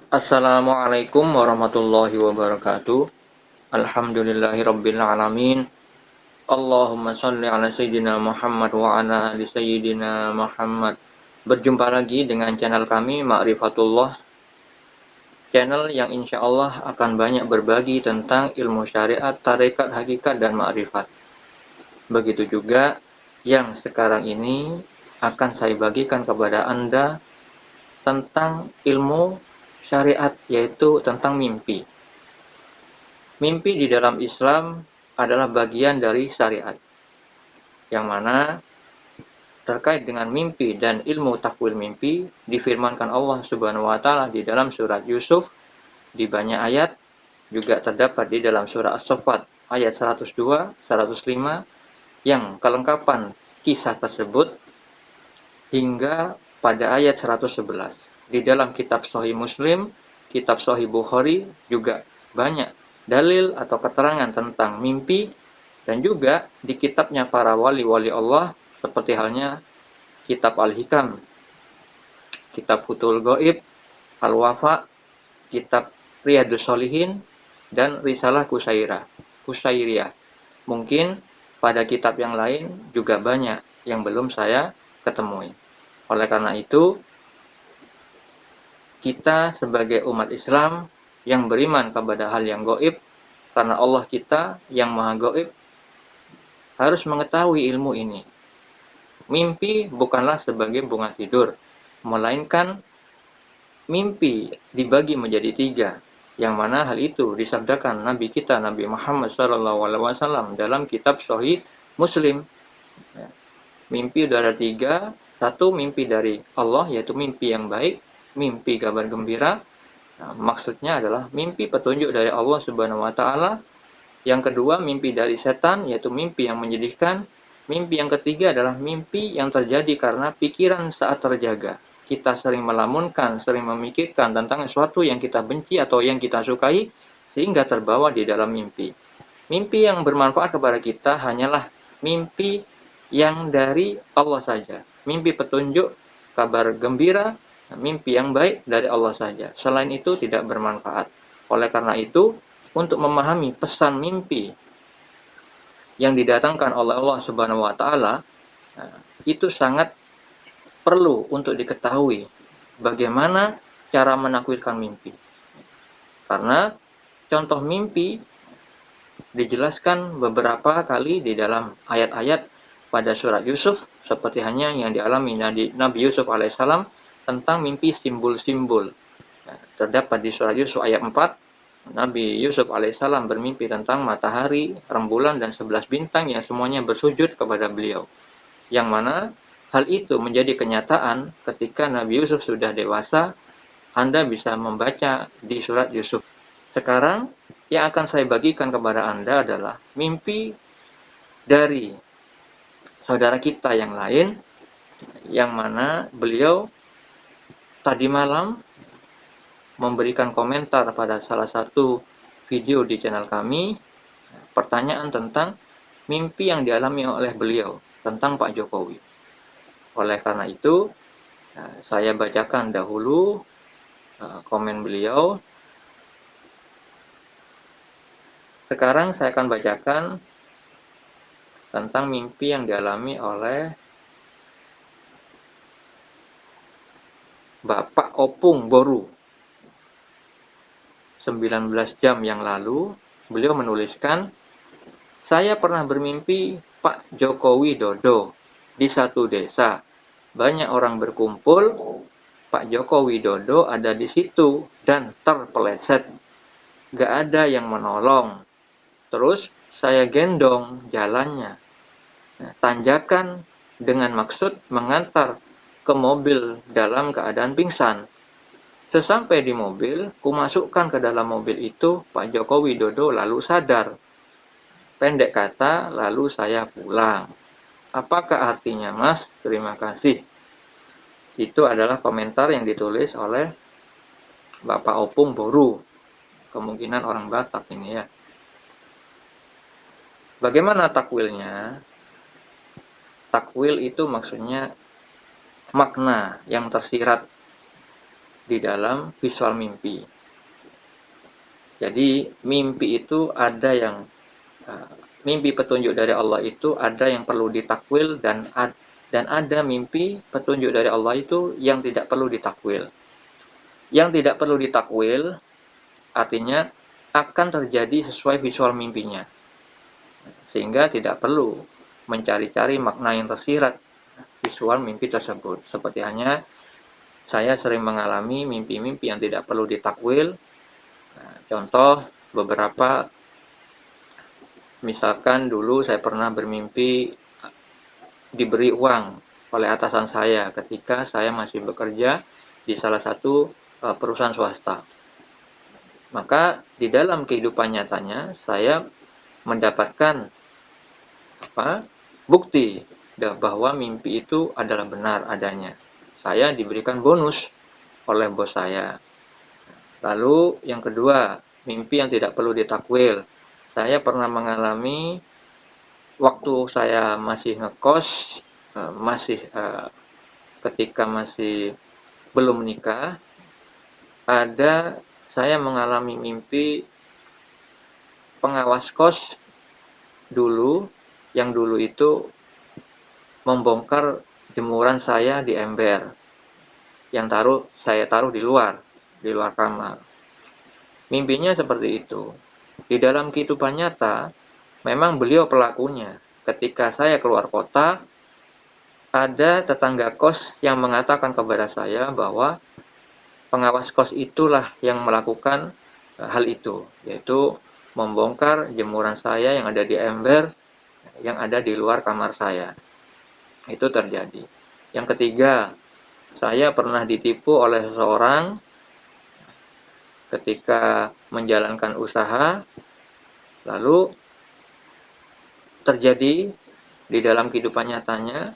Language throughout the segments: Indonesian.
Assalamualaikum warahmatullahi wabarakatuh. Alhamdulillahirabbil alamin. Allahumma shalli ala sayyidina Muhammad wa ala ali sayyidina Muhammad. Berjumpa lagi dengan channel kami Ma'rifatullah, channel yang insya Allah akan banyak berbagi tentang ilmu syariat, tarekat, hakikat, dan ma'rifat. Begitu juga yang sekarang ini akan saya bagikan kepada Anda tentang ilmu syariat, yaitu tentang mimpi. Mimpi di dalam Islam adalah bagian dari syariat, yang mana terkait dengan mimpi dan ilmu takwil mimpi difirmankan Allah Subhanahu wa taala di dalam surat Yusuf di banyak ayat, juga terdapat di dalam surah As-Saffat ayat 102, 105 yang kelengkapan kisah tersebut hingga pada ayat 111. Di dalam kitab Sahih Muslim, kitab Sahih Bukhari juga banyak dalil atau keterangan tentang mimpi, dan juga di kitabnya para wali-wali Allah seperti halnya kitab Al-Hikam, kitab Futhul Ghaib, Al-Wafa, kitab Riyadhus Shalihin, dan Risalah Qusairiyah. Mungkin pada kitab yang lain juga banyak yang belum saya ketemui. Oleh karena itu, kita sebagai umat Islam yang beriman kepada hal yang gaib, karena Allah kita yang maha gaib, harus mengetahui ilmu ini. Mimpi bukanlah sebagai bunga tidur, melainkan mimpi dibagi menjadi 3, yang mana hal itu disabdakan Nabi kita Nabi Muhammad SAW dalam kitab Sahih Muslim. Mimpi ada 3, satu mimpi dari Allah yaitu mimpi yang baik, mimpi kabar gembira. Nah, maksudnya adalah mimpi petunjuk dari Allah Subhanahu wa taala. Yang kedua, mimpi dari setan, yaitu mimpi yang menyedihkan. Mimpi yang ketiga adalah mimpi yang terjadi karena pikiran saat terjaga. Kita sering melamunkan, sering memikirkan tentang sesuatu yang kita benci atau yang kita sukai, sehingga terbawa di dalam mimpi. Mimpi yang bermanfaat kepada kita hanyalah mimpi yang dari Allah saja. Mimpi petunjuk, kabar gembira, mimpi yang baik dari Allah saja. Selain itu tidak bermanfaat. Oleh karena itu, untuk memahami pesan mimpi yang didatangkan oleh Allah Subhanahu wa taala, itu sangat perlu untuk diketahui bagaimana cara menakwilkan mimpi. Karena contoh mimpi dijelaskan beberapa kali di dalam ayat-ayat pada surat Yusuf, seperti hanya yang dialami Nabi Yusuf alaihissalam tentang mimpi simbol-simbol. Terdapat di surat Yusuf ayat 4, Nabi Yusuf alaihissalam bermimpi tentang matahari, rembulan, dan 11 bintang yang semuanya bersujud kepada beliau. Yang mana hal itu menjadi kenyataan ketika Nabi Yusuf sudah dewasa. Anda bisa membaca di surat Yusuf. Sekarang yang akan saya bagikan kepada Anda adalah mimpi dari saudara kita yang lain, yang mana beliau tadi malam memberikan komentar pada salah satu video di channel kami, pertanyaan tentang mimpi yang dialami oleh beliau tentang Pak Jokowi. Oleh karena itu, saya bacakan dahulu komen beliau. Sekarang saya akan bacakan tentang mimpi yang dialami oleh Bapak Opung Boru. 19 jam yang lalu, beliau menuliskan, saya pernah bermimpi Pak Jokowi Dodo di satu desa. Banyak orang berkumpul, Pak Jokowi Dodo ada di situ dan terpeleset. Gak ada yang menolong. Terus saya gendong jalannya. Tanjakan dengan maksud mengantar ke mobil dalam keadaan pingsan. Sesampai di mobil, kumasukkan ke dalam mobil itu Pak Jokowi Dodo lalu sadar. Pendek kata, lalu saya pulang. Apakah artinya, Mas? Terima kasih. Itu adalah komentar yang ditulis oleh Bapak Opung Boru. Kemungkinan orang Batak ini ya. Bagaimana takwilnya? Takwil itu maksudnya makna yang tersirat di dalam visual mimpi. Jadi mimpi itu ada yang mimpi petunjuk dari Allah itu ada yang perlu ditakwil dan ada mimpi petunjuk dari Allah itu yang tidak perlu ditakwil. Yang tidak perlu ditakwil artinya akan terjadi sesuai visual mimpinya. Sehingga tidak perlu mencari-cari makna yang tersirat visual mimpi tersebut. Seperti hanya saya sering mengalami mimpi-mimpi yang tidak perlu ditakwil. Contoh beberapa, misalkan dulu saya pernah bermimpi diberi uang oleh atasan saya ketika saya masih bekerja di salah satu perusahaan swasta. Maka di dalam kehidupan nyatanya saya mendapatkan bukti bahwa mimpi itu adalah benar adanya. Saya diberikan bonus oleh bos saya. Lalu yang kedua, mimpi yang tidak perlu ditakwil. Saya pernah mengalami waktu saya masih ngekos, ketika masih belum menikah, saya mengalami mimpi pengawas kos dulu, yang dulu itu membongkar jemuran saya di ember yang saya taruh di luar kamar. Mimpinya seperti itu. Di dalam kehidupan nyata, memang beliau pelakunya. Ketika saya keluar kota, ada tetangga kos yang mengatakan kepada saya bahwa pengawas kos itulah yang melakukan hal itu, yaitu membongkar jemuran saya yang ada di ember yang ada di luar kamar saya. Itu terjadi. Yang ketiga, saya pernah ditipu oleh seseorang ketika menjalankan usaha, lalu terjadi di dalam kehidupan nyatanya,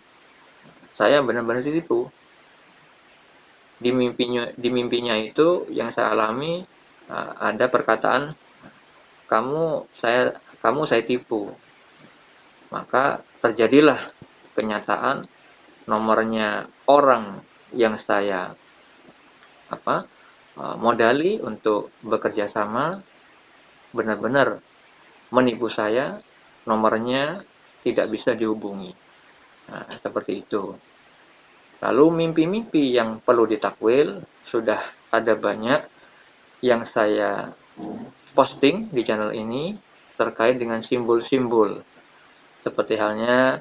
saya benar-benar ditipu. Di mimpinya itu yang saya alami, ada perkataan, kamu saya tipu. Maka terjadilah kenyataan, nomornya orang yang saya modali untuk bekerja sama benar-benar menipu saya, nomornya tidak bisa dihubungi. Nah, seperti itu. Lalu mimpi-mimpi yang perlu ditakwil sudah ada banyak yang saya posting di channel ini terkait dengan simbol-simbol. Seperti halnya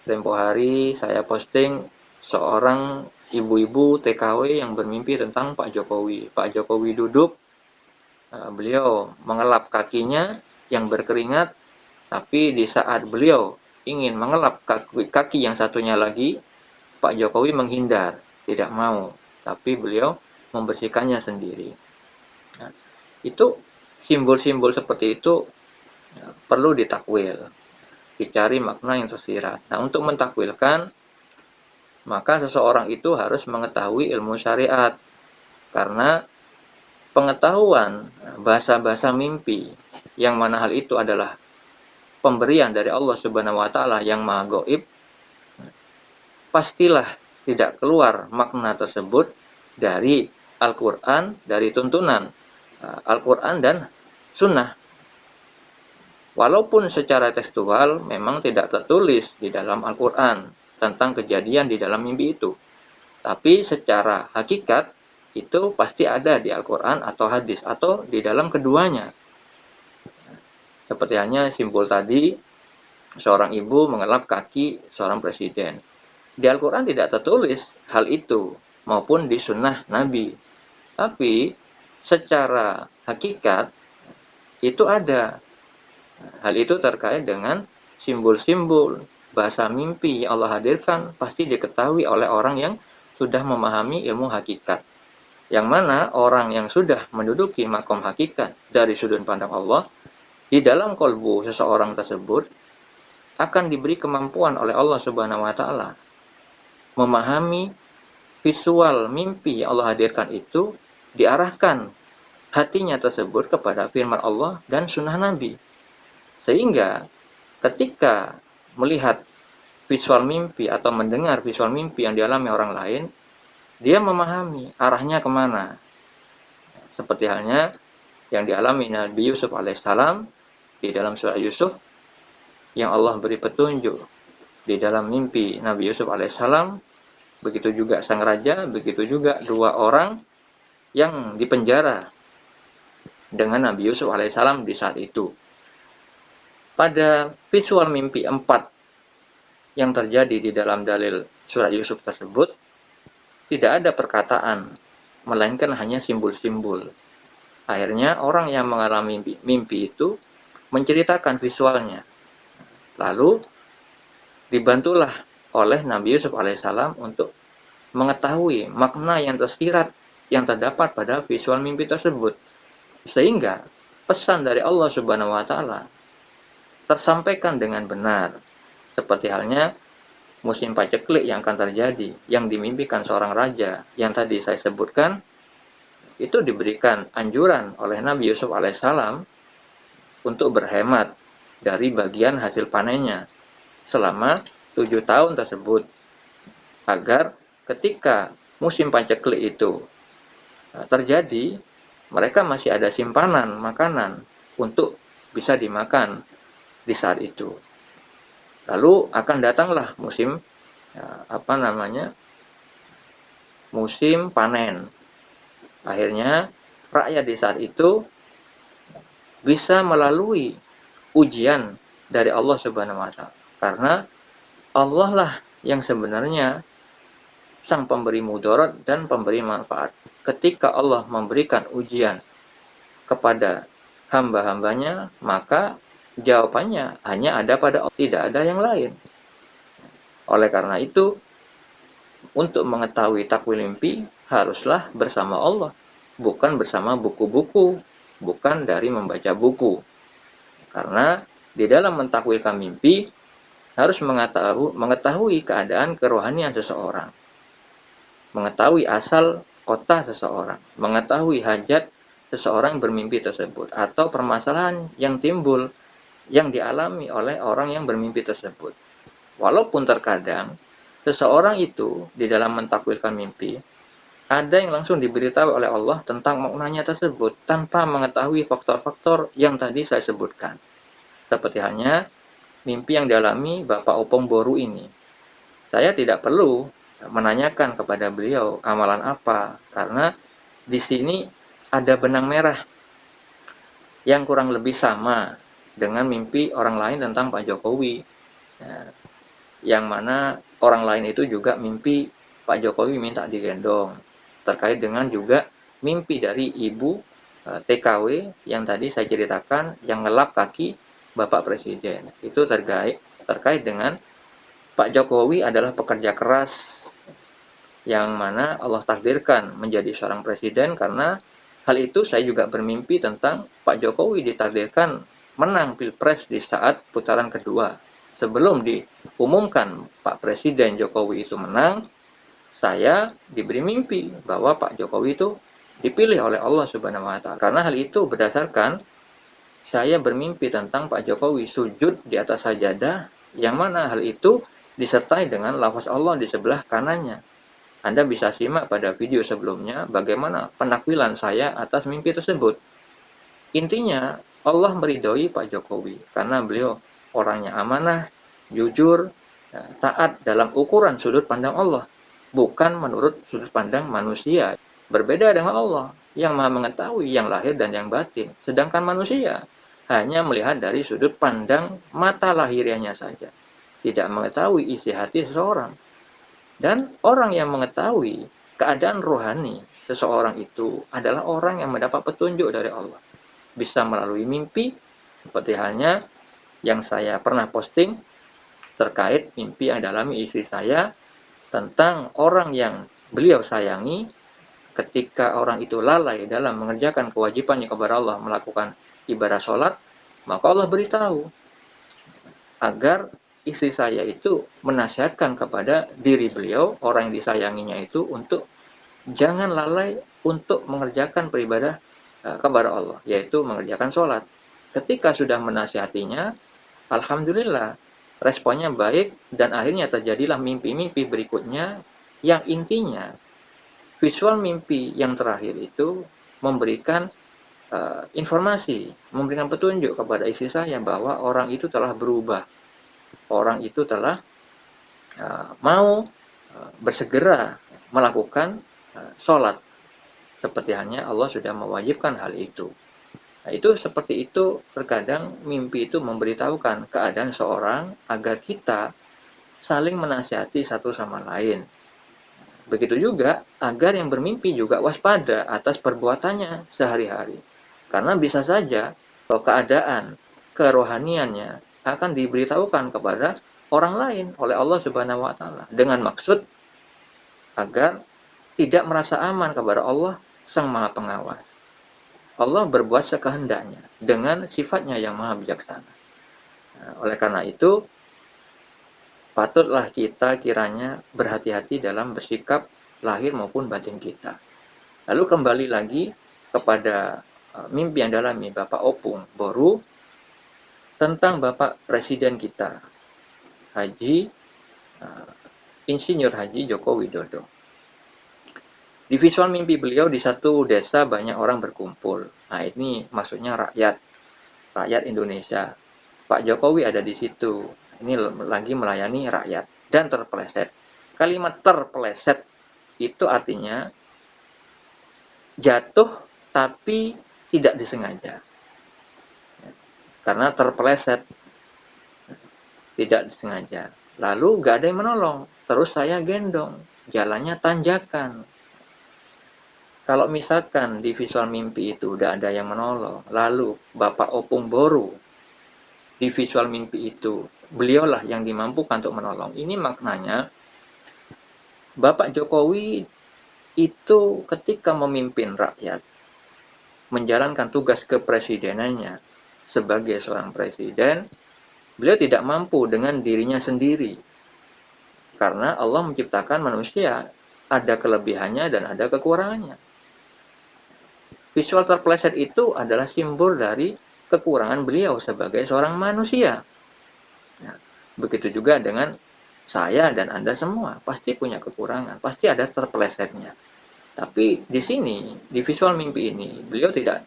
tempo hari saya posting seorang ibu-ibu TKW yang bermimpi tentang Pak Jokowi. Pak Jokowi duduk, beliau mengelap kakinya yang berkeringat, tapi di saat beliau ingin mengelap kaki yang satunya lagi, Pak Jokowi menghindar, tidak mau, tapi beliau membersihkannya sendiri. Nah, itu simbol-simbol seperti itu perlu ditakwil, dicari makna yang tersirat. Nah, untuk mentakwilkan, maka seseorang itu harus mengetahui ilmu syariat, karena pengetahuan bahasa-bahasa mimpi, yang mana hal itu adalah pemberian dari Allah Subhanahu wa Ta'ala yang Maha Gaib, pastilah tidak keluar makna tersebut dari Al-Quran, dari tuntunan Al-Quran dan Sunnah. Walaupun secara tekstual memang tidak tertulis di dalam Al-Quran tentang kejadian di dalam mimpi itu, tapi secara hakikat itu pasti ada di Al-Quran atau hadis atau di dalam keduanya. Seperti hanya simbol tadi, seorang ibu mengelap kaki seorang presiden. Di Al-Quran tidak tertulis hal itu maupun di sunnah Nabi, tapi secara hakikat itu ada. Hal itu terkait dengan simbol-simbol bahasa mimpi yang Allah hadirkan, pasti diketahui oleh orang yang sudah memahami ilmu hakikat. Yang mana orang yang sudah menduduki makom hakikat dari sudut pandang Allah, di dalam kolbu seseorang tersebut akan diberi kemampuan oleh Allah Subhanahu wa Ta'ala memahami visual mimpi yang Allah hadirkan itu, diarahkan hatinya tersebut kepada firman Allah dan sunnah Nabi. Sehingga ketika melihat visual mimpi atau mendengar visual mimpi yang dialami orang lain, dia memahami arahnya kemana. Seperti halnya yang dialami Nabi Yusuf alaihissalam di dalam surah Yusuf, yang Allah beri petunjuk di dalam mimpi Nabi Yusuf alaihissalam. Begitu juga sang raja, begitu juga dua orang yang dipenjara dengan Nabi Yusuf alaihissalam di saat itu. Pada visual mimpi 4 yang terjadi di dalam dalil surat Yusuf tersebut, tidak ada perkataan, melainkan hanya simbol-simbol. Akhirnya orang yang mengalami mimpi itu menceritakan visualnya. Lalu dibantulah oleh Nabi Yusuf alaihissalam untuk mengetahui makna yang tersirat yang terdapat pada visual mimpi tersebut, sehingga pesan dari Allah Subhanahu wa taala tersampaikan dengan benar. Seperti halnya musim paceklik yang akan terjadi, yang dimimpikan seorang raja yang tadi saya sebutkan, itu diberikan anjuran oleh Nabi Yusuf alaihissalam untuk berhemat dari bagian hasil panennya selama 7 tahun tersebut, agar ketika musim paceklik itu terjadi, mereka masih ada simpanan makanan untuk bisa dimakan di saat itu. Lalu akan datanglah musim musim panen. Akhirnya rakyat di saat itu bisa melalui ujian dari Allah Subhanahu wa taala. Karena Allah lah yang sebenarnya sang pemberi mudarat dan pemberi manfaat. Ketika Allah memberikan ujian kepada hamba-hambanya, maka jawabannya hanya ada pada Allah, tidak ada yang lain. Oleh karena itu, untuk mengetahui takwil mimpi, haruslah bersama Allah, bukan bersama buku-buku, bukan dari membaca buku. Karena di dalam mentakwilkan mimpi, harus mengetahui keadaan kerohanian seseorang, mengetahui asal kota seseorang, mengetahui hajat seseorang bermimpi tersebut, atau permasalahan yang timbul yang dialami oleh orang yang bermimpi tersebut. Walaupun terkadang seseorang itu di dalam mentakwilkan mimpi, ada yang langsung diberitahu oleh Allah tentang maknanya tersebut tanpa mengetahui faktor-faktor yang tadi saya sebutkan. Seperti halnya mimpi yang dialami Bapak Opong Boru ini. Saya tidak perlu menanyakan kepada beliau amalan apa, karena di sini ada benang merah yang kurang lebih sama dengan mimpi orang lain tentang Pak Jokowi. Yang mana orang lain itu juga mimpi Pak Jokowi minta digendong. Terkait dengan juga mimpi dari ibu TKW yang tadi saya ceritakan, yang ngelap kaki Bapak Presiden. Itu terkait dengan Pak Jokowi adalah pekerja keras yang mana Allah takdirkan menjadi seorang presiden. Karena hal itu saya juga bermimpi tentang Pak Jokowi ditakdirkan menang Pilpres di saat putaran kedua. Sebelum diumumkan Pak Presiden Jokowi itu menang, saya diberi mimpi bahwa Pak Jokowi itu dipilih oleh Allah Subhanahu wa taala. Karena hal itu berdasarkan saya bermimpi tentang Pak Jokowi sujud di atas sajadah, yang mana hal itu disertai dengan lafaz Allah di sebelah kanannya. Anda bisa simak pada video sebelumnya bagaimana penakwilan saya atas mimpi tersebut. Intinya, Allah meridhoi Pak Jokowi karena beliau orangnya amanah, jujur, taat dalam ukuran sudut pandang Allah, bukan menurut sudut pandang manusia. Berbeda dengan Allah yang Maha mengetahui yang lahir dan yang batin, sedangkan manusia hanya melihat dari sudut pandang mata lahiriahnya saja, tidak mengetahui isi hati seseorang. Dan orang yang mengetahui keadaan rohani seseorang itu adalah orang yang mendapat petunjuk dari Allah, bisa melalui mimpi, seperti halnya yang saya pernah posting terkait mimpi yang dialami istri saya tentang orang yang beliau sayangi. Ketika orang itu lalai dalam mengerjakan kewajibannya kepada Allah, melakukan ibadah sholat, maka Allah beritahu agar istri saya itu menasihatkan kepada diri beliau, orang yang disayanginya itu, untuk jangan lalai untuk mengerjakan beribadah kepada Allah, yaitu mengerjakan sholat. Ketika sudah menasihatinya, alhamdulillah responnya baik, dan akhirnya terjadilah mimpi-mimpi berikutnya yang intinya visual mimpi yang terakhir itu memberikan informasi, memberikan petunjuk kepada istri saya bahwa orang itu telah berubah, orang itu telah mau bersegera melakukan sholat, seperti halnya Allah sudah mewajibkan hal itu. Nah, itu seperti itu, terkadang mimpi itu memberitahukan keadaan seorang agar kita saling menasihati satu sama lain. Begitu juga agar yang bermimpi juga waspada atas perbuatannya sehari-hari. Karena bisa saja keadaan kerohaniannya akan diberitahukan kepada orang lain oleh Allah Subhanahu wa taala dengan maksud agar tidak merasa aman kepada Allah Sang Maha Pengawas. Allah berbuat sekehendaknya dengan sifatnya yang maha bijaksana. Nah, oleh karena itu, patutlah kita kiranya berhati-hati dalam bersikap lahir maupun batin kita. Lalu kembali lagi kepada mimpi yang dialami Bapak Opung Boru tentang Bapak Presiden kita, Haji Insinyur Haji Joko Widodo. Di visual mimpi beliau di satu desa banyak orang berkumpul. Nah, ini maksudnya rakyat Indonesia. Pak Jokowi ada di situ. Ini lagi melayani rakyat dan terpeleset. Kalimat terpeleset itu artinya jatuh tapi tidak disengaja. Karena terpeleset tidak disengaja. Lalu gak ada yang menolong. Terus saya gendong. Jalannya tanjakan. Kalau misalkan di visual mimpi itu udah ada yang menolong, lalu Bapak Opung Boru di visual mimpi itu, beliaulah yang dimampukan untuk menolong. Ini maknanya Bapak Jokowi itu ketika memimpin rakyat, menjalankan tugas kepresidenannya sebagai seorang presiden, beliau tidak mampu dengan dirinya sendiri. Karena Allah menciptakan manusia, ada kelebihannya dan ada kekurangannya. Visual terpeleset itu adalah simbol dari kekurangan beliau sebagai seorang manusia. Nah, begitu juga dengan saya dan Anda semua, pasti punya kekurangan, pasti ada terpelesetnya. Tapi di sini, di visual mimpi ini, beliau tidak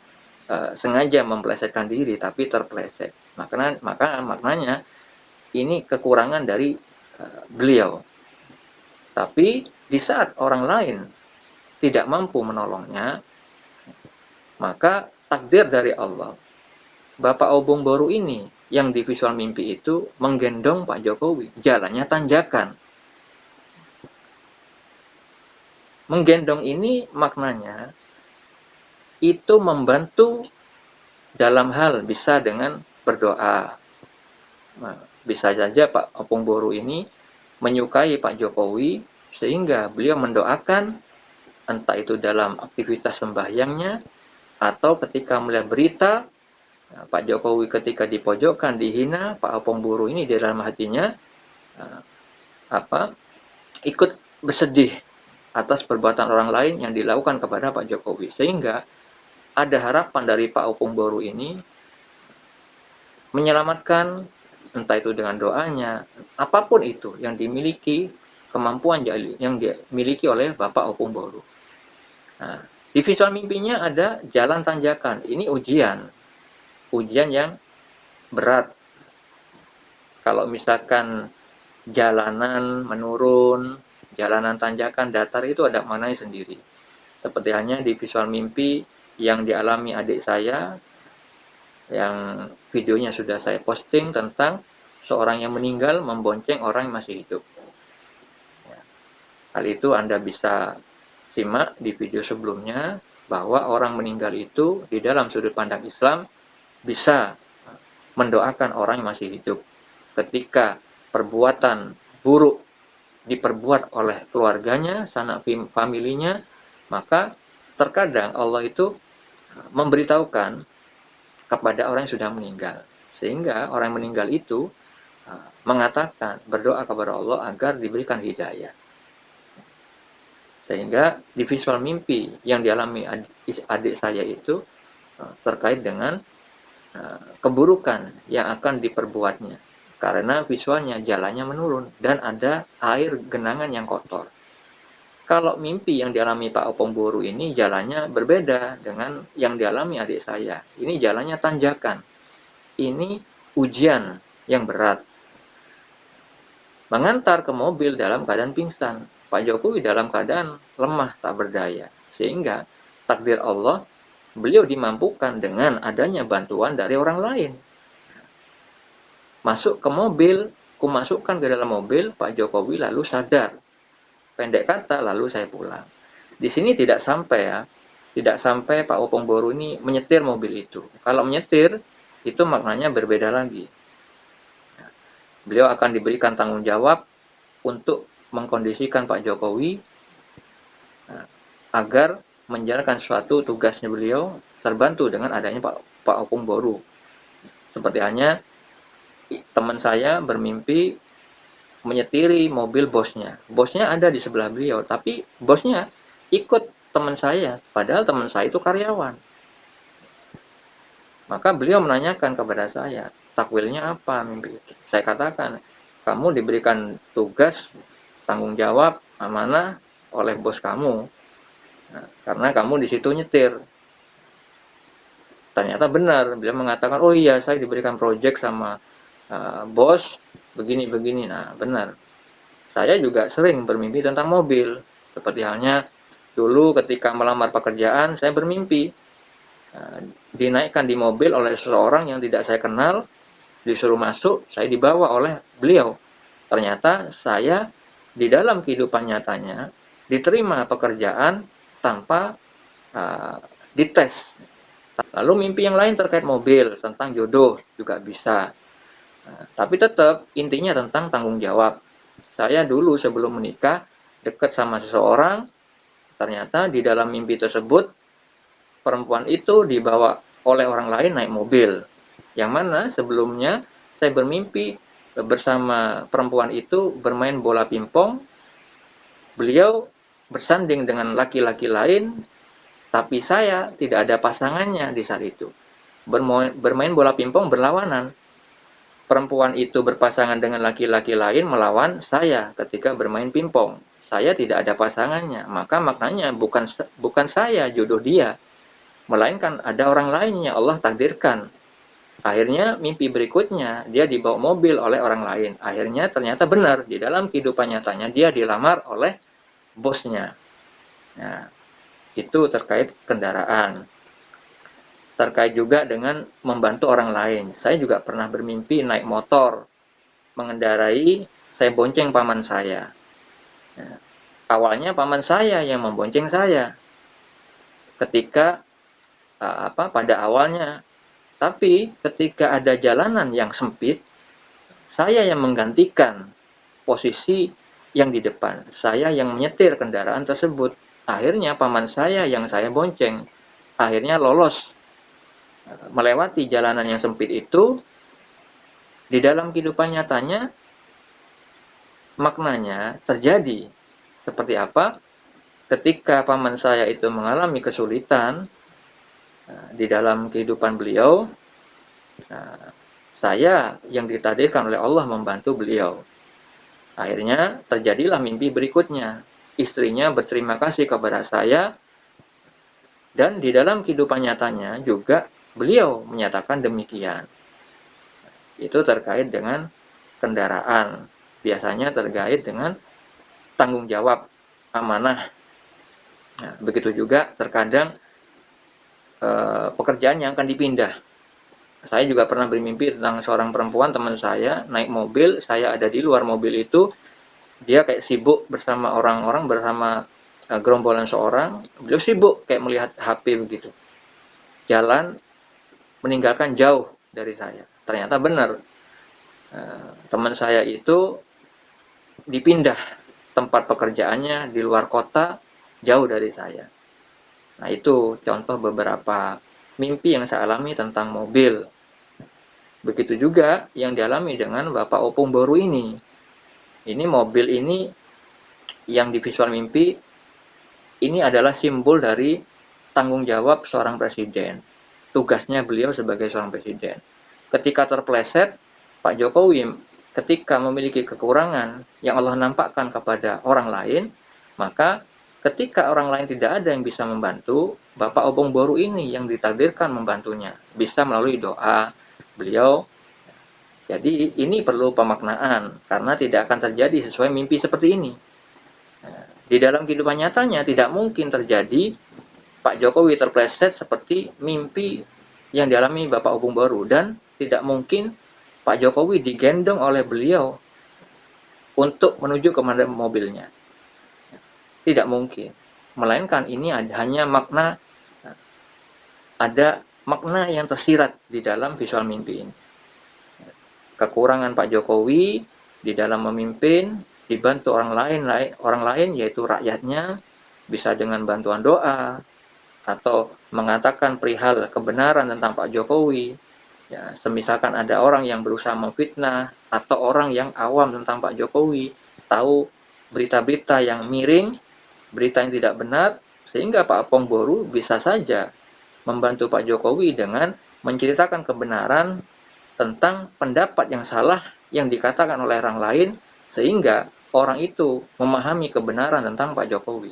sengaja mempelesetkan diri, tapi terpeleset. Maka maknanya ini kekurangan dari beliau. Tapi di saat orang lain tidak mampu menolongnya, maka takdir dari Allah, Bapak Opung Boru ini yang di visual mimpi itu menggendong Pak Jokowi, jalannya tanjakan. Menggendong ini maknanya itu membantu dalam hal bisa dengan berdoa. Nah, bisa saja Pak Opung Boru ini menyukai Pak Jokowi sehingga beliau mendoakan entah itu dalam aktivitas sembahyangnya atau ketika melihat berita Pak Jokowi ketika dipojokkan, dihina, Pak Opung Boru ini di dalam hatinya ikut bersedih atas perbuatan orang lain yang dilakukan kepada Pak Jokowi. Sehingga ada harapan dari Pak Opung Boru ini menyelamatkan entah itu dengan doanya, apapun itu yang dimiliki, kemampuan yang dimiliki oleh Bapak Opung Boru. Nah, di visual mimpinya ada jalan tanjakan. Ini ujian yang berat. Kalau misalkan jalanan menurun, jalanan tanjakan datar itu ada maknanya sendiri. Seperti halnya di visual mimpi yang dialami adik saya, yang videonya sudah saya posting tentang seorang yang meninggal membonceng orang yang masih hidup. Hal itu Anda bisa simak di video sebelumnya, bahwa orang meninggal itu di dalam sudut pandang Islam bisa mendoakan orang yang masih hidup. Ketika perbuatan buruk diperbuat oleh keluarganya, sanak familinya, maka terkadang Allah itu memberitahukan kepada orang yang sudah meninggal. Sehingga orang yang meninggal itu mengatakan, berdoa kepada Allah agar diberikan hidayah. Sehingga di visual mimpi yang dialami adik saya itu terkait dengan keburukan yang akan diperbuatnya. Karena visualnya jalannya menurun dan ada air genangan yang kotor. Kalau mimpi yang dialami Pak Opong Boru ini jalannya berbeda dengan yang dialami adik saya. Ini jalannya tanjakan. Ini ujian yang berat. Mengantar ke mobil dalam keadaan pingsan. Pak Jokowi dalam keadaan lemah tak berdaya. Sehingga takdir Allah, beliau dimampukan dengan adanya bantuan dari orang lain. Masuk ke mobil, kumasukkan ke dalam mobil, Pak Jokowi lalu sadar. Pendek kata, lalu saya pulang. Di sini tidak sampai ya, tidak sampai Pak Opong Boru ini menyetir mobil itu. Kalau menyetir, itu maknanya berbeda lagi. Beliau akan diberikan tanggung jawab untuk mengkondisikan Pak Jokowi agar menjalankan suatu tugasnya beliau terbantu dengan adanya Pak Opong Boru. Seperti hanya teman saya bermimpi menyetiri mobil bosnya. Bosnya ada di sebelah beliau, tapi bosnya ikut teman saya, padahal teman saya itu karyawan. Maka beliau menanyakan kepada saya, takwilnya apa mimpi itu? Saya katakan, kamu diberikan tugas, tanggung jawab, amanah oleh bos kamu. Nah, karena kamu di situ nyetir. Ternyata benar, beliau mengatakan, oh iya saya diberikan proyek sama bos, begini-begini. Nah, benar. Saya juga sering bermimpi tentang mobil. Seperti halnya dulu ketika melamar pekerjaan, saya bermimpi dinaikkan di mobil oleh seseorang yang tidak saya kenal, disuruh masuk, saya dibawa oleh beliau. Ternyata saya di dalam kehidupan nyatanya diterima pekerjaan tanpa dites. Lalu mimpi yang lain terkait mobil, tentang jodoh juga bisa. Tapi tetap intinya tentang tanggung jawab. Saya dulu sebelum menikah dekat sama seseorang, ternyata di dalam mimpi tersebut perempuan itu dibawa oleh orang lain naik mobil. Yang mana sebelumnya saya bermimpi bersama perempuan itu bermain bola pingpong. Beliau bersanding dengan laki-laki lain, tapi saya tidak ada pasangannya di saat itu. Bermain bola pingpong berlawanan. Perempuan itu berpasangan dengan laki-laki lain melawan saya ketika bermain pingpong. Saya tidak ada pasangannya, maka maknanya bukan saya jodoh dia, melainkan ada orang lain yang Allah takdirkan. Akhirnya mimpi berikutnya dia dibawa mobil oleh orang lain. Akhirnya ternyata benar di dalam kehidupan nyatanya dia dilamar oleh bosnya. Nah, itu terkait kendaraan. Terkait juga dengan membantu orang lain. Saya juga pernah bermimpi naik motor, mengendarai, saya bonceng paman saya. Nah, awalnya paman saya yang membonceng saya ketika pada awalnya, tapi ketika ada jalanan yang sempit, saya yang menggantikan posisi yang di depan, saya yang menyetir kendaraan tersebut. Akhirnya paman saya yang saya bonceng akhirnya lolos melewati jalanan yang sempit itu. Di dalam kehidupan nyatanya maknanya terjadi seperti apa? Ketika paman saya itu mengalami kesulitan di dalam kehidupan beliau, saya yang ditakdirkan oleh Allah membantu beliau. Akhirnya terjadilah mimpi berikutnya. Istrinya berterima kasih kepada saya, dan di dalam kehidupan nyatanya juga beliau menyatakan demikian. Itu terkait dengan kendaraan. Biasanya terkait dengan tanggung jawab, amanah. Nah, begitu juga terkadang pekerjaan yang akan dipindah. Saya juga pernah bermimpi tentang seorang perempuan teman saya naik mobil, saya ada di luar mobil itu, dia kayak sibuk bersama orang-orang, bersama gerombolan seorang, beliau sibuk kayak melihat HP begitu. Jalan meninggalkan jauh dari saya. Ternyata benar, teman saya itu dipindah tempat pekerjaannya di luar kota, jauh dari saya. Nah, itu contoh beberapa mimpi yang saya alami tentang mobil. Begitu juga yang dialami dengan Bapak Opung Boru ini. Ini mobil ini yang di visual mimpi, ini adalah simbol dari tanggung jawab seorang presiden. Tugasnya beliau sebagai seorang presiden. Ketika terpleset, Pak Jokowi ketika memiliki kekurangan yang Allah nampakkan kepada orang lain, maka ketika orang lain tidak ada yang bisa membantu, Bapak Obong Boru ini yang ditakdirkan membantunya, bisa melalui doa beliau. Jadi ini perlu pemaknaan, karena tidak akan terjadi sesuai mimpi seperti ini. Di dalam kehidupan nyatanya tidak mungkin terjadi Pak Jokowi terpleset seperti mimpi yang dialami Bapak Obong Boru, dan tidak mungkin Pak Jokowi digendong oleh beliau untuk menuju ke mobilnya. Tidak mungkin. Melainkan ini hanya ada makna yang tersirat di dalam visual mimpi ini. Kekurangan Pak Jokowi di dalam memimpin dibantu orang lain yaitu rakyatnya, bisa dengan bantuan doa atau mengatakan perihal kebenaran tentang Pak Jokowi. Ya, semisalkan ada orang yang berusaha memfitnah atau orang yang awam tentang Pak Jokowi, tahu berita-berita yang miring, berita yang tidak benar, sehingga Pak Obong Boru bisa saja membantu Pak Jokowi dengan menceritakan kebenaran tentang pendapat yang salah yang dikatakan oleh orang lain, sehingga orang itu memahami kebenaran tentang Pak Jokowi.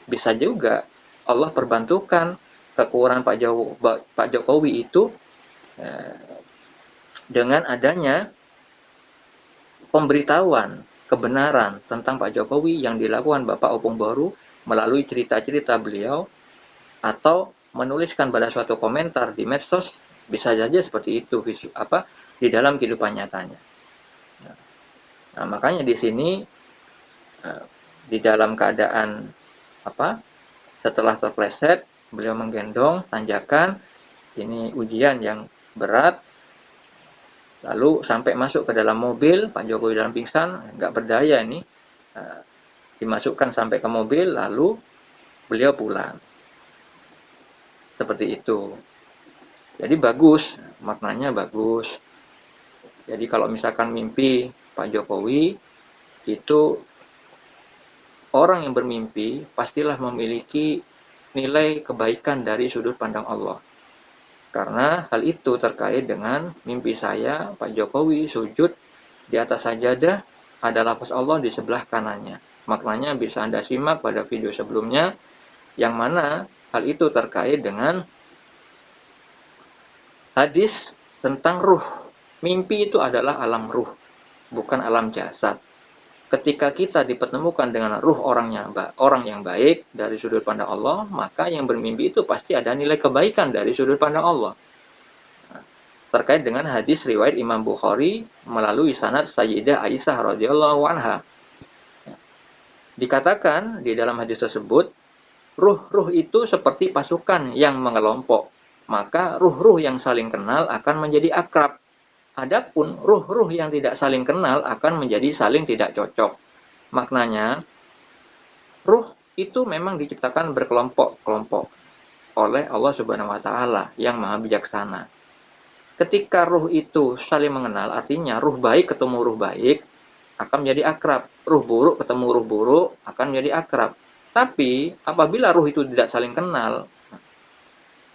Bisa juga Allah perbantukan kekurangan Pak Jokowi itu dengan adanya pemberitahuan kebenaran tentang Pak Jokowi yang dilakukan Bapak Obong Boru melalui cerita-cerita beliau, atau menuliskan pada suatu komentar di medsos, bisa saja seperti itu di dalam kehidupan nyatanya. Nah, makanya di sini di dalam keadaan setelah terpleset, beliau menggendong tanjakan, ini ujian yang berat, lalu sampai masuk ke dalam mobil, Pak Jokowi dalam pingsan, nggak berdaya ini, dimasukkan sampai ke mobil, lalu beliau pulang. Seperti itu. Jadi bagus, maknanya bagus. Jadi kalau misalkan mimpi Pak Jokowi, itu orang yang bermimpi pastilah memiliki nilai kebaikan dari sudut pandang Allah. Karena hal itu terkait dengan mimpi saya, Pak Jokowi sujud di atas sajadah, ada lafaz Allah di sebelah kanannya. Maknanya bisa Anda simak pada video sebelumnya, yang mana hal itu terkait dengan hadis tentang ruh. Mimpi itu adalah alam ruh, bukan alam jasad. Ketika kita dipertemukan dengan ruh orang yang baik dari sudut pandang Allah, maka yang bermimpi itu pasti ada nilai kebaikan dari sudut pandang Allah. Terkait dengan hadis riwayat Imam Bukhari melalui sanad Sayyidah Aisyah radhiyallahu anha. Dikatakan di dalam hadis tersebut, ruh-ruh itu seperti pasukan yang mengelompok, maka ruh-ruh yang saling kenal akan menjadi akrab. Adapun ruh-ruh yang tidak saling kenal akan menjadi saling tidak cocok. Maknanya, ruh itu memang diciptakan berkelompok-kelompok oleh Allah Subhanahu wa taala yang Maha Bijaksana. Ketika ruh itu saling mengenal, artinya ruh baik ketemu ruh baik akan menjadi akrab. Ruh buruk ketemu ruh buruk akan menjadi akrab. Tapi apabila ruh itu tidak saling kenal,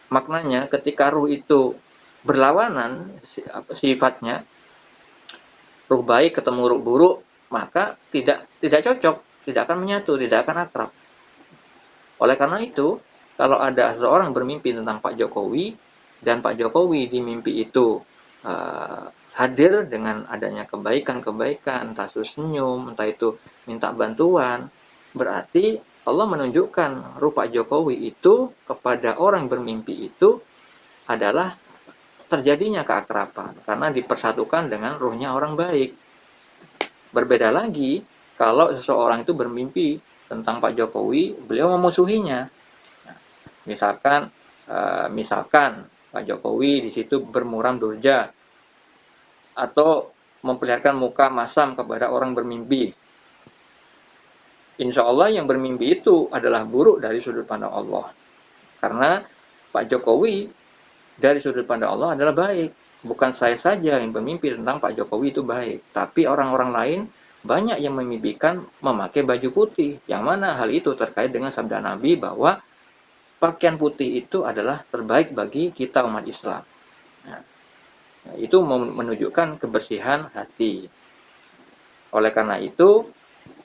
maknanya ketika ruh itu berlawanan sifatnya, ruh baik ketemu ruh buruk, maka tidak cocok, tidak akan menyatu, tidak akan akrab. Oleh karena itu, kalau ada seseorang bermimpi tentang Pak Jokowi, dan Pak Jokowi di mimpi itu hadir dengan adanya kebaikan-kebaikan, entah itu senyum, entah itu minta bantuan, berarti Allah menunjukkan ruh Pak Jokowi itu kepada orang bermimpi itu adalah terjadinya keakraban, karena dipersatukan dengan ruhnya orang baik. Berbeda lagi kalau seseorang itu bermimpi tentang Pak Jokowi, beliau memusuhinya. Misalkan Pak Jokowi di situ bermuram durja atau memperlihatkan muka masam kepada orang bermimpi. Insya Allah yang bermimpi itu adalah buruk dari sudut pandang Allah. Karena Pak Jokowi dari sudut pandang Allah adalah baik. Bukan saya saja yang bermimpi tentang Pak Jokowi itu baik, tapi orang-orang lain banyak yang memimpikan memakai baju putih. Yang mana hal itu terkait dengan sabda Nabi bahwa pakaian putih itu adalah terbaik bagi kita umat Islam. Nah, itu menunjukkan kebersihan hati. Oleh karena itu,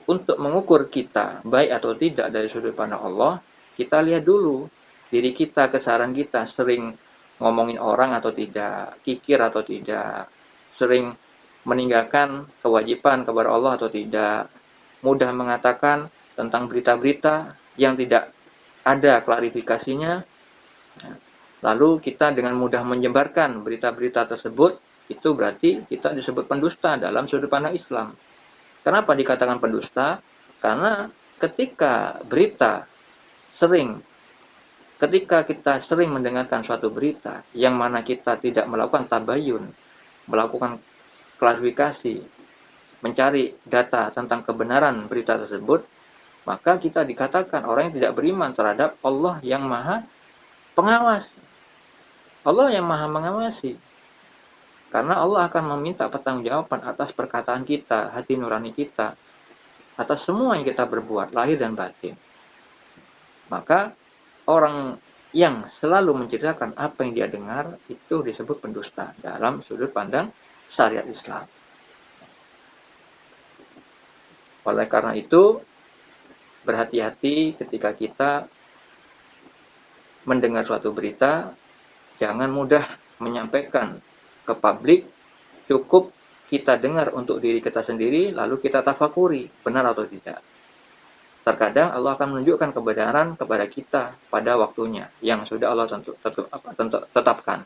untuk mengukur kita baik atau tidak dari sudut pandang Allah, kita lihat dulu diri kita, kesadaran kita sering ngomongin orang atau tidak, kikir atau tidak, sering meninggalkan kewajiban kepada Allah atau tidak, mudah mengatakan tentang berita-berita yang tidak ada klarifikasinya, lalu kita dengan mudah menyebarkan berita-berita tersebut, itu berarti kita disebut pendusta dalam sudut pandang Islam. Kenapa dikatakan pendusta? Karena ketika kita sering mendengarkan suatu berita yang mana kita tidak melakukan tabayun, melakukan klarifikasi, mencari data tentang kebenaran berita tersebut, maka kita dikatakan orang yang tidak beriman terhadap Allah yang Maha Pengawas. Allah yang Maha Mengawasi. Karena Allah akan meminta pertanggungjawaban atas perkataan kita, hati nurani kita, atas semua yang kita berbuat, lahir dan batin. Maka orang yang selalu menceritakan apa yang dia dengar, itu disebut pendusta dalam sudut pandang syariat Islam. Oleh karena itu, berhati-hati ketika kita mendengar suatu berita, jangan mudah menyampaikan ke publik, cukup kita dengar untuk diri kita sendiri, lalu kita tafakuri, benar atau tidak. Terkadang Allah akan menunjukkan kebenaran kepada kita pada waktunya, yang sudah Allah tetapkan.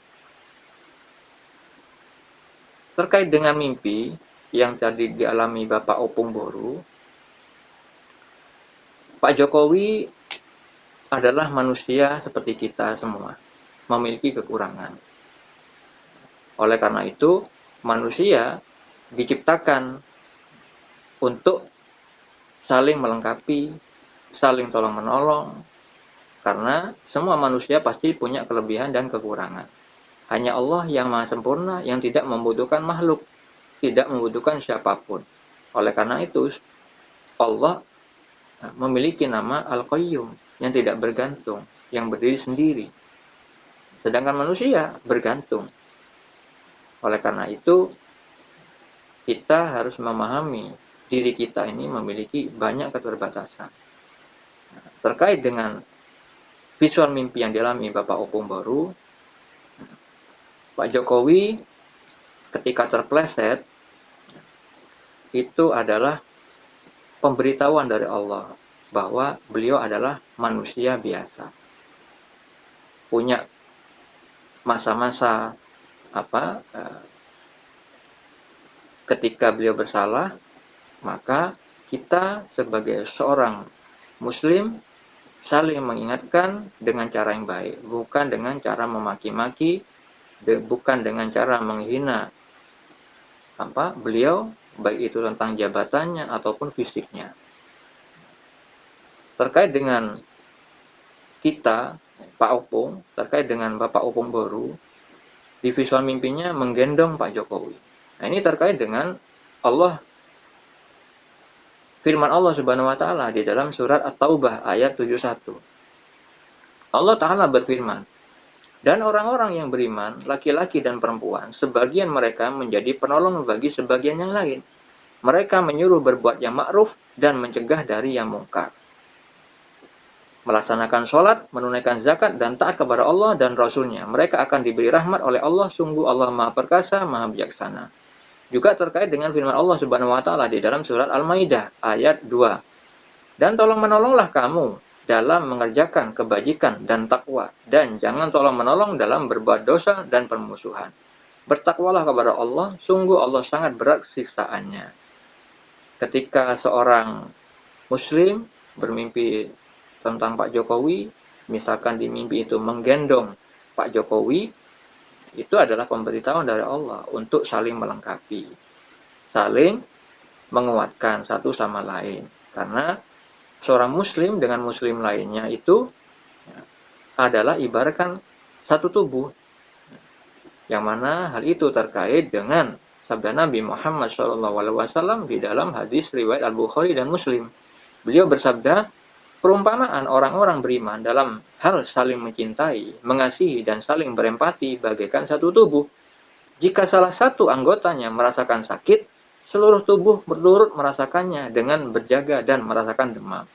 Terkait dengan mimpi, yang tadi dialami Bapak Opung Boru, Pak Jokowi adalah manusia seperti kita semua, memiliki kekurangan. Oleh karena itu, manusia diciptakan untuk saling melengkapi, saling tolong-menolong, karena semua manusia pasti punya kelebihan dan kekurangan. Hanya Allah yang Maha Sempurna yang tidak membutuhkan makhluk, tidak membutuhkan siapapun. Oleh karena itu, Allah memiliki nama Al-Qayyum yang tidak bergantung, yang berdiri sendiri. Sedangkan manusia bergantung. Oleh karena itu, kita harus memahami diri kita ini memiliki banyak keterbatasan. Terkait dengan visual mimpi yang dialami Bapak Opung Boru, Pak Jokowi ketika terpleset, itu adalah pemberitahuan dari Allah bahwa beliau adalah manusia biasa. Punya masa-masa ketika beliau bersalah, maka kita sebagai seorang muslim saling mengingatkan dengan cara yang baik, bukan dengan cara memaki-maki, bukan dengan cara menghina beliau, baik itu tentang jabatannya ataupun fisiknya. Terkait dengan kita, Pak Opung, terkait dengan Bapak Opung Boru, di visual mimpinya menggendong Pak Jokowi. Nah, ini terkait dengan firman Allah Subhanahu wa taala di dalam surat At-Taubah ayat 71. Allah taala berfirman, "Dan orang-orang yang beriman, laki-laki dan perempuan, sebagian mereka menjadi penolong bagi sebagian yang lain. Mereka menyuruh berbuat yang ma'ruf dan mencegah dari yang mungkar. Melaksanakan sholat, menunaikan zakat, dan taat kepada Allah dan Rasul-Nya. Mereka akan diberi rahmat oleh Allah, sungguh Allah Maha Perkasa, Maha Bijaksana." Juga terkait dengan firman Allah Subhanahu wa taala di dalam surat Al-Maidah ayat 2. "Dan tolong-menolonglah kamu dalam mengerjakan kebajikan dan takwa, dan jangan tolong-menolong dalam berbuat dosa dan permusuhan. Bertakwalah kepada Allah, sungguh Allah sangat berat siksaannya." Ketika seorang muslim bermimpi tentang Pak Jokowi, misalkan di mimpi itu menggendong Pak Jokowi, itu adalah pemberitahuan dari Allah untuk saling melengkapi, saling menguatkan satu sama lain. Karena seorang muslim dengan muslim lainnya itu adalah ibaratkan satu tubuh. Yang mana hal itu terkait dengan sabda Nabi Muhammad SAW di dalam hadis riwayat Al-Bukhari dan Muslim. Beliau bersabda, "Perumpamaan orang-orang beriman dalam hal saling mencintai, mengasihi, dan saling berempati bagaikan satu tubuh. Jika salah satu anggotanya merasakan sakit, seluruh tubuh berturut merasakannya dengan berjaga dan merasakan demam.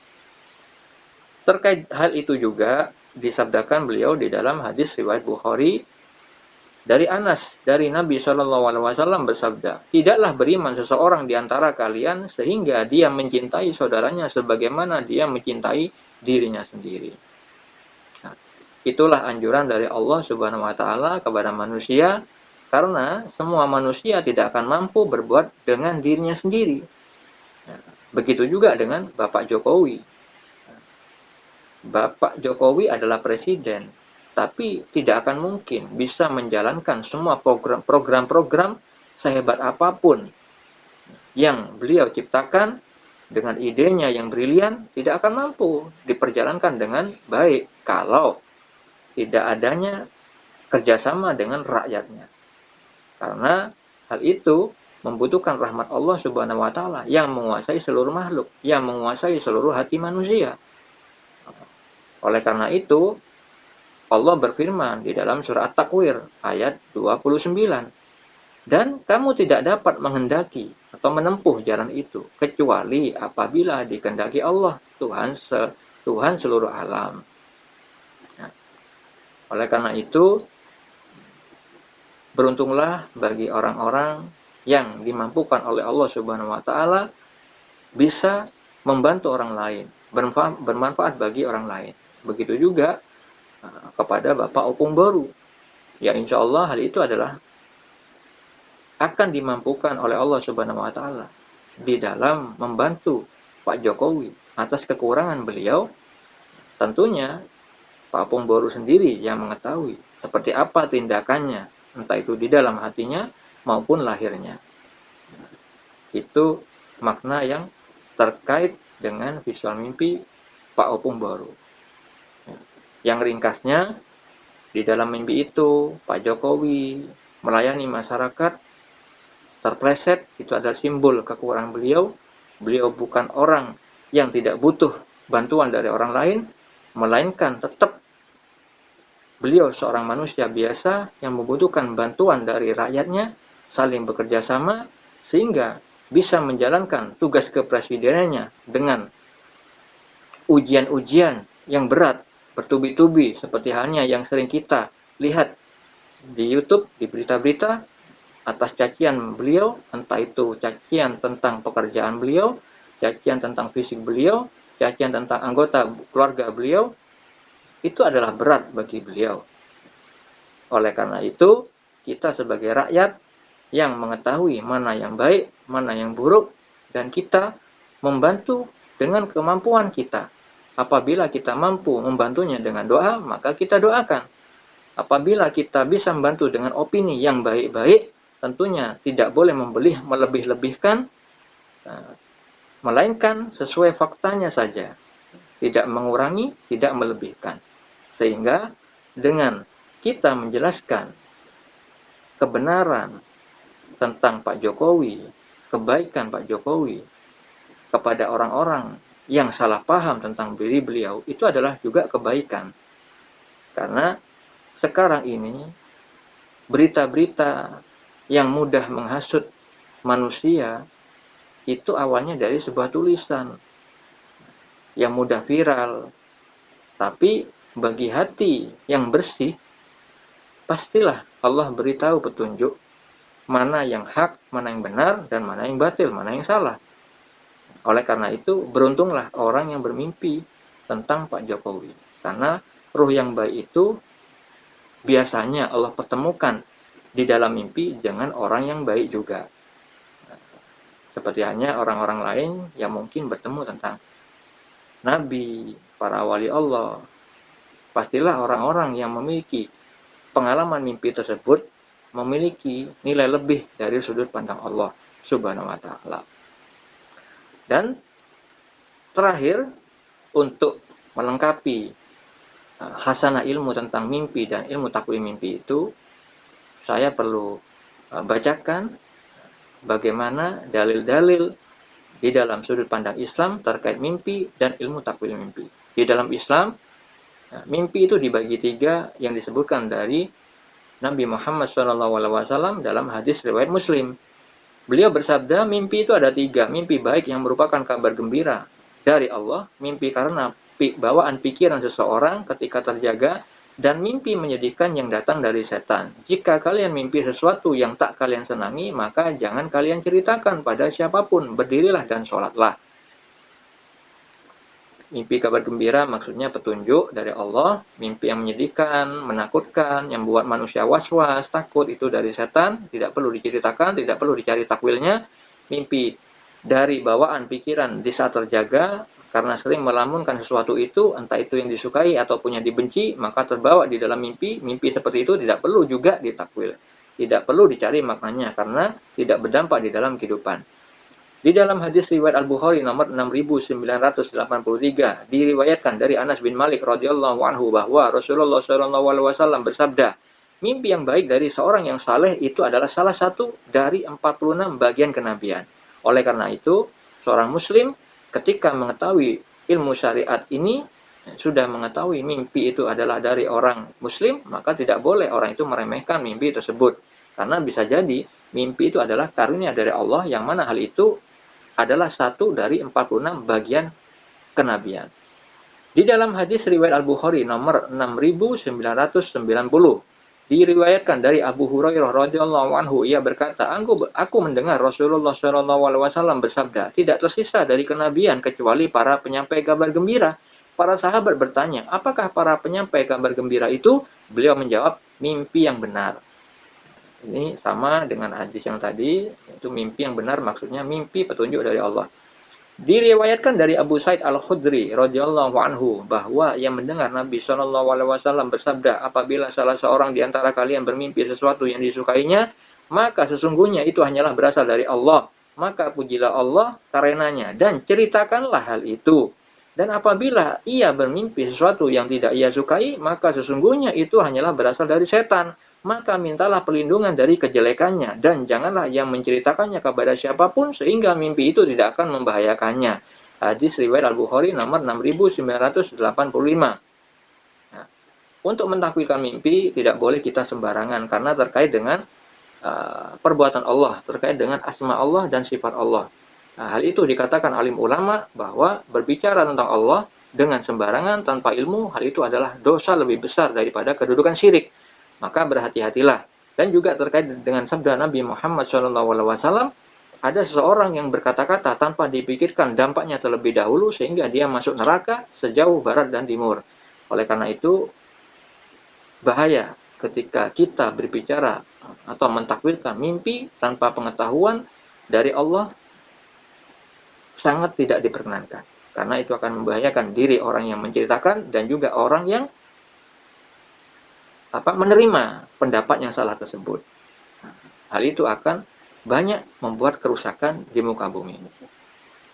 Terkait hal itu juga disabdakan beliau di dalam hadis riwayat Bukhari dari Anas, dari Nabi Shallallahu Alaihi Wasallam bersabda, tidaklah beriman seseorang di antara kalian sehingga dia mencintai saudaranya sebagaimana dia mencintai dirinya sendiri. Nah, itulah anjuran dari Allah Subhanahu Wa Taala kepada manusia, karena semua manusia tidak akan mampu berbuat dengan dirinya sendiri. Nah, begitu juga dengan Bapak Jokowi. Bapak Jokowi adalah presiden, tapi tidak akan mungkin bisa menjalankan semua program-program sehebat apapun yang beliau ciptakan dengan idenya yang brilian, tidak akan mampu diperjalankan dengan baik kalau tidak adanya kerjasama dengan rakyatnya. Karena hal itu membutuhkan rahmat Allah Subhanahu wa Ta'ala yang menguasai seluruh makhluk, yang menguasai seluruh hati manusia. Oleh karena itu, Allah berfirman di dalam surah At-Takwir ayat 29, dan kamu tidak dapat menghendaki atau menempuh jalan itu kecuali apabila dikehendaki Allah, Tuhan seluruh alam. Nah, oleh karena itu, beruntunglah bagi orang-orang yang dimampukan oleh Allah Subhanahu wa Ta'ala bisa membantu orang lain, bermanfaat bagi orang lain. Begitu juga kepada Bapak Opung Boru. Ya, insya Allah hal itu adalah akan dimampukan oleh Allah Subhanahu wa Ta'ala di dalam membantu Pak Jokowi atas kekurangan beliau. Tentunya Pak Opung Boru sendiri yang mengetahui seperti apa tindakannya, entah itu di dalam hatinya maupun lahirnya. Itu makna yang terkait dengan visual mimpi Pak Opung Boru. Yang ringkasnya, di dalam mimpi itu Pak Jokowi melayani masyarakat terpleset, itu adalah simbol kekurangan beliau. Beliau bukan orang yang tidak butuh bantuan dari orang lain, melainkan tetap beliau seorang manusia biasa yang membutuhkan bantuan dari rakyatnya, saling bekerja sama, sehingga bisa menjalankan tugas kepresidenannya dengan ujian-ujian yang berat, bertubi-tubi, seperti halnya yang sering kita lihat di YouTube, di berita-berita, atas cacian beliau, entah itu cacian tentang pekerjaan beliau, cacian tentang fisik beliau, cacian tentang anggota keluarga beliau, itu adalah berat bagi beliau. Oleh karena itu, kita sebagai rakyat yang mengetahui mana yang baik, mana yang buruk, dan kita membantu dengan kemampuan kita. Apabila kita mampu membantunya dengan doa, maka kita doakan. Apabila kita bisa membantu dengan opini yang baik-baik, tentunya tidak boleh melebih-lebihkan, melainkan sesuai faktanya saja. Tidak mengurangi, tidak melebihkan. Sehingga dengan kita menjelaskan kebenaran tentang Pak Jokowi, kebaikan Pak Jokowi kepada orang-orang yang salah paham tentang diri beliau, itu adalah juga kebaikan. Karena sekarang ini berita-berita yang mudah menghasut manusia itu awalnya dari sebuah tulisan yang mudah viral. Tapi bagi hati yang bersih, pastilah Allah beritahu petunjuk mana yang hak, mana yang benar, dan mana yang batil, mana yang salah. Oleh karena itu, beruntunglah orang yang bermimpi tentang Pak Jokowi. Karena ruh yang baik itu biasanya Allah pertemukan di dalam mimpi dengan orang yang baik juga. Seperti hanya orang-orang lain yang mungkin bertemu tentang Nabi, para wali Allah. Pastilah orang-orang yang memiliki pengalaman mimpi tersebut memiliki nilai lebih dari sudut pandang Allah Subhanahu wa Ta'ala. Dan terakhir, untuk melengkapi khasanah ilmu tentang mimpi dan ilmu takwil mimpi itu, saya perlu bacakan bagaimana dalil-dalil di dalam sudut pandang Islam terkait mimpi dan ilmu takwil mimpi. Di dalam Islam, mimpi itu dibagi 3 yang disebutkan dari Nabi Muhammad SAW dalam hadis riwayat Muslim. Beliau bersabda, mimpi itu ada 3. Mimpi baik yang merupakan kabar gembira dari Allah, mimpi karena bawaan pikiran seseorang ketika terjaga, dan mimpi menyedihkan yang datang dari setan. Jika kalian mimpi sesuatu yang tak kalian senangi, maka jangan kalian ceritakan pada siapapun. Berdirilah dan sholatlah. Mimpi kabar gembira maksudnya petunjuk dari Allah. Mimpi yang menyedihkan, menakutkan, yang membuat manusia was-was, takut, itu dari setan. Tidak perlu diceritakan, tidak perlu dicari takwilnya. Mimpi dari bawaan pikiran di saat terjaga, karena sering melamunkan sesuatu itu, entah itu yang disukai ataupun yang dibenci, maka terbawa di dalam mimpi. Mimpi seperti itu tidak perlu juga ditakwil. Tidak perlu dicari maknanya, karena tidak berdampak di dalam kehidupan. Di dalam hadis riwayat Al-Bukhari nomor 6983 diriwayatkan dari Anas bin Malik radhiyallahu anhu bahwa Rasulullah SAW bersabda, mimpi yang baik dari seorang yang saleh itu adalah salah satu dari 46 bagian kenabian. Oleh karena itu, seorang muslim ketika mengetahui ilmu syariat ini, sudah mengetahui mimpi itu adalah dari orang muslim, maka tidak boleh orang itu meremehkan mimpi tersebut. Karena bisa jadi mimpi itu adalah karunia dari Allah, yang mana hal itu adalah satu dari 46 bagian kenabian. Di dalam hadis riwayat Al-Bukhari nomor 6990 diriwayatkan dari Abu Hurairah radhiyallahu anhu, ia berkata, aku mendengar Rasulullah SAW bersabda, tidak tersisa dari kenabian kecuali para penyampai kabar gembira. Para sahabat bertanya, apakah para penyampai kabar gembira itu? Beliau menjawab, mimpi yang benar. Ini sama dengan hadis yang tadi, itu mimpi yang benar maksudnya mimpi petunjuk dari Allah. Diriwayatkan dari Abu Sa'id Al-Khudri radhiyallahu anhu bahwa ia mendengar Nabi SAW bersabda, apabila salah seorang di antara kalian bermimpi sesuatu yang disukainya, maka sesungguhnya itu hanyalah berasal dari Allah. Maka pujilah Allah karenanya dan ceritakanlah hal itu. Dan apabila ia bermimpi sesuatu yang tidak ia sukai, maka sesungguhnya itu hanyalah berasal dari setan. Maka mintalah perlindungan dari kejelekannya, dan janganlah yang menceritakannya kepada siapapun, sehingga mimpi itu tidak akan membahayakannya. Hadis riwayat Al-Bukhari nomor 6985. Nah, untuk mentakwilkan mimpi tidak boleh kita sembarangan, karena terkait dengan perbuatan Allah, terkait dengan asma Allah dan sifat Allah. Nah, hal itu dikatakan alim ulama bahwa berbicara tentang Allah dengan sembarangan tanpa ilmu, hal itu adalah dosa lebih besar daripada kedudukan syirik. Maka berhati-hatilah. Dan juga terkait dengan sabda Nabi Muhammad SAW, ada seseorang yang berkata-kata tanpa dipikirkan dampaknya terlebih dahulu, sehingga dia masuk neraka sejauh barat dan timur. Oleh karena itu, bahaya ketika kita berbicara atau mentakwilkan mimpi tanpa pengetahuan dari Allah, sangat tidak diperkenankan. Karena itu akan membahayakan diri orang yang menceritakan dan juga orang yang menerima pendapat yang salah tersebut. Hal itu akan banyak membuat kerusakan di muka bumi.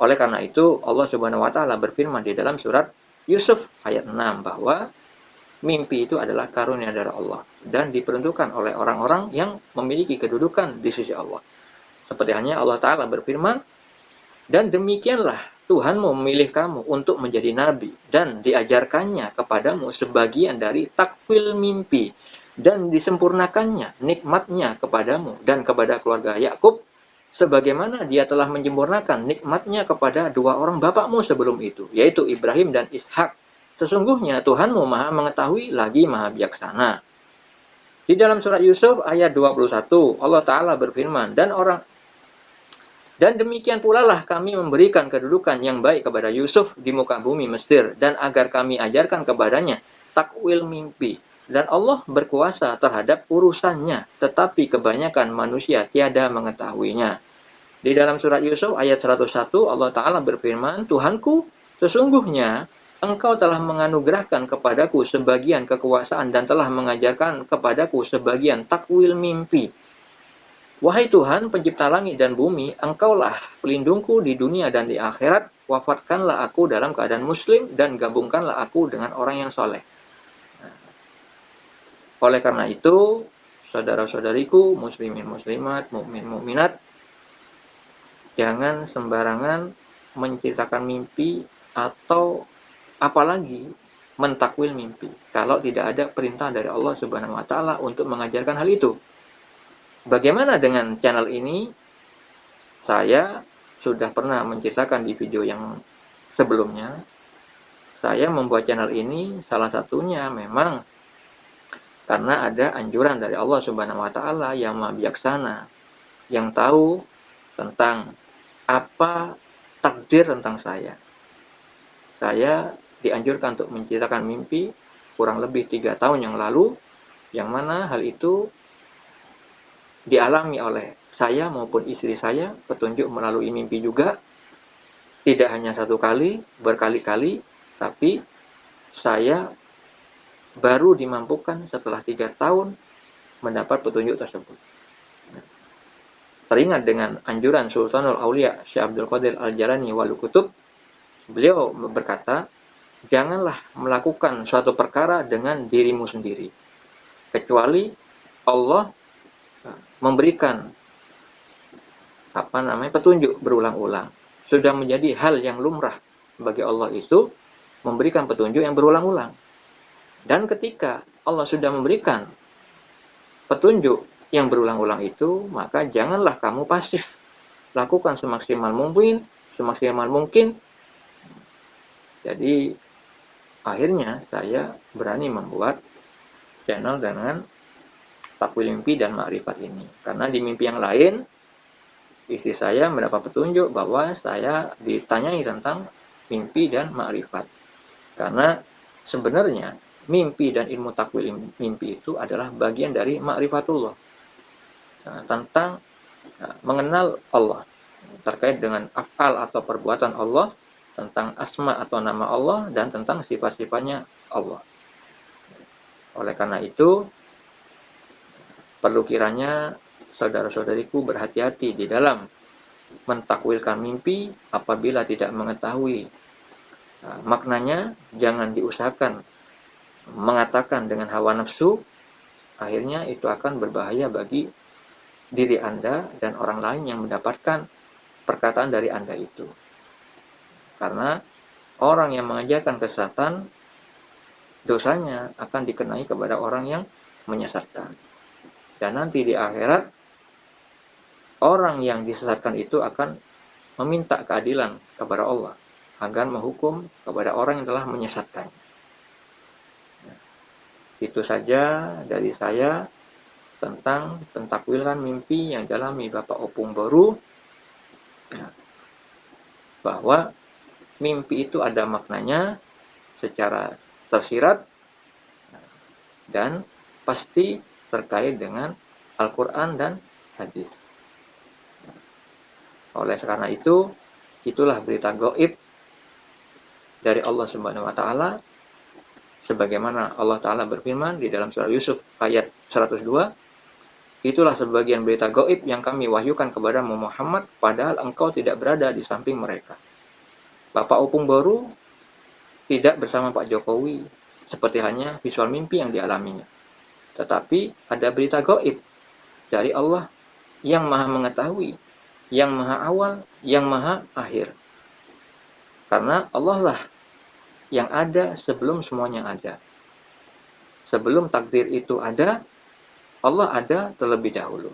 Oleh karena itu, Allah Subhanahu wa taala berfirman di dalam surat Yusuf ayat 6 bahwa mimpi itu adalah karunia dari Allah dan diperuntukkan oleh orang-orang yang memiliki kedudukan di sisi Allah. Seperti halnya Allah taala berfirman, dan demikianlah Tuhanmu memilih kamu untuk menjadi nabi, dan diajarkannya kepadamu sebagian dari takwil mimpi, dan disempurnakannya nikmatnya kepadamu dan kepada keluarga Yakub, sebagaimana dia telah menyempurnakan nikmatnya kepada dua orang bapakmu sebelum itu, yaitu Ibrahim dan Ishak. Sesungguhnya Tuhanmu maha mengetahui lagi maha bijaksana. Di dalam surat Yusuf ayat 21, Allah Ta'ala berfirman, dan demikian pula lah kami memberikan kedudukan yang baik kepada Yusuf di muka bumi Mesir, dan agar kami ajarkan kepadanya takwil mimpi. Dan Allah berkuasa terhadap urusannya, tetapi kebanyakan manusia tiada mengetahuinya. Di dalam surat Yusuf ayat 101, Allah Ta'ala berfirman, Tuhanku, sesungguhnya Engkau telah menganugerahkan kepadaku sebagian kekuasaan dan telah mengajarkan kepadaku sebagian takwil mimpi. Wahai Tuhan, pencipta langit dan bumi, Engkaulah pelindungku di dunia dan di akhirat. Wafatkanlah aku dalam keadaan muslim dan gabungkanlah aku dengan orang yang soleh. Oleh karena itu, saudara-saudariku, muslimin muslimat, mukmin mukminat, jangan sembarangan menceritakan mimpi atau apalagi mentakwil mimpi kalau tidak ada perintah dari Allah Subhanahu wa taala untuk mengajarkan hal itu. Bagaimana dengan channel ini? Saya sudah pernah menceritakan di video yang sebelumnya, saya membuat channel ini salah satunya memang karena ada anjuran dari Allah Subhanahu wa taala yang Maha Bijaksana, yang tahu tentang apa takdir tentang saya. Saya dianjurkan untuk menceritakan mimpi kurang lebih 3 tahun yang lalu, yang mana hal itu dialami oleh saya maupun istri saya, petunjuk melalui mimpi juga, tidak hanya satu kali, berkali-kali, tapi saya baru dimampukan setelah 3 tahun mendapat petunjuk tersebut. Teringat dengan anjuran Sultanul Aulia Syekh Abdul Qadir Al-Jalani Wal Kutub, beliau berkata, janganlah melakukan suatu perkara dengan dirimu sendiri, kecuali Allah memberikan petunjuk berulang-ulang. Sudah menjadi hal yang lumrah bagi Allah itu memberikan petunjuk yang berulang-ulang. Dan ketika Allah sudah memberikan petunjuk yang berulang-ulang itu, maka janganlah kamu pasif. Lakukan semaksimal mungkin, semaksimal mungkin. Jadi akhirnya saya berani membuat channel dengan takwil mimpi dan makrifat ini. Karena di mimpi yang lain, istri saya mendapat petunjuk bahwa saya ditanyai tentang mimpi dan makrifat. Karena sebenarnya mimpi dan ilmu takwil mimpi itu adalah bagian dari makrifatullah. Tentang mengenal Allah, terkait dengan af'al atau perbuatan Allah, tentang asma atau nama Allah, dan tentang sifat-sifatnya Allah. Oleh karena itu, perlu kiranya saudara-saudariku berhati-hati di dalam mentakwilkan mimpi apabila tidak mengetahui maknanya. Jangan diusahakan mengatakan dengan hawa nafsu, akhirnya itu akan berbahaya bagi diri Anda dan orang lain yang mendapatkan perkataan dari Anda itu. Karena orang yang mengajarkan kesesatan, dosanya akan dikenai kepada orang yang menyesatkan. Dan nanti di akhirat, orang yang disesatkan itu akan meminta keadilan kepada Allah agar menghukum kepada orang yang telah menyesatkan. Itu saja dari saya tentang pentakwilan mimpi yang dialami Bapak Opung Boru, bahwa mimpi itu ada maknanya secara tersirat dan pasti terkait dengan Al-Quran dan hadis. Oleh karena itu, itulah berita gaib dari Allah Subhanahu wa taala, sebagaimana Allah taala berfirman di dalam surah Yusuf ayat 102, itulah sebagian berita gaib yang kami wahyukan kepada Muhammad, padahal engkau tidak berada di samping mereka. Bapak Opung Boru tidak bersama Pak Jokowi, seperti hanya visual mimpi yang dialaminya. Tetapi ada berita gaib dari Allah yang maha mengetahui, yang maha awal, yang maha akhir. Karena Allah lah yang ada sebelum semuanya ada. Sebelum takdir itu ada, Allah ada terlebih dahulu.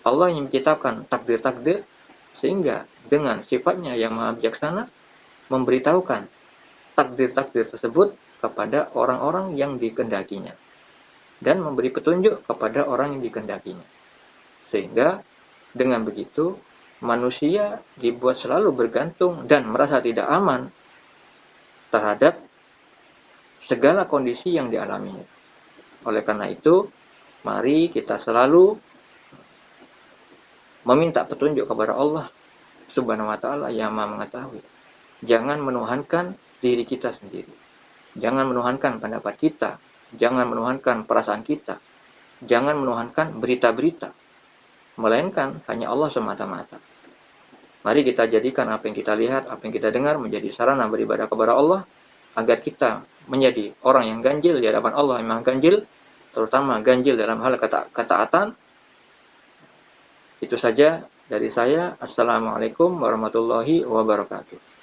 Allah yang menciptakan takdir-takdir, sehingga dengan sifatnya yang maha bijaksana, memberitahukan takdir-takdir tersebut kepada orang-orang yang dikehendakinya, dan memberi petunjuk kepada orang yang dikehendakinya. Sehingga dengan begitu, manusia dibuat selalu bergantung dan merasa tidak aman terhadap segala kondisi yang dialaminya. Oleh karena itu, mari kita selalu meminta petunjuk kepada Allah Subhanahu wa taala yang Maha mengetahui. Jangan menuhankan diri kita sendiri. Jangan menuhankan pendapat kita, jangan menuhankan perasaan kita, jangan menuhankan berita-berita, melainkan hanya Allah semata-mata. Mari kita jadikan apa yang kita lihat, apa yang kita dengar menjadi sarana beribadah kepada Allah, agar kita menjadi orang yang ganjil di hadapan Allah yang Maha Ganjil, terutama ganjil dalam hal ketaatan. Itu saja dari saya. Assalamualaikum warahmatullahi wabarakatuh.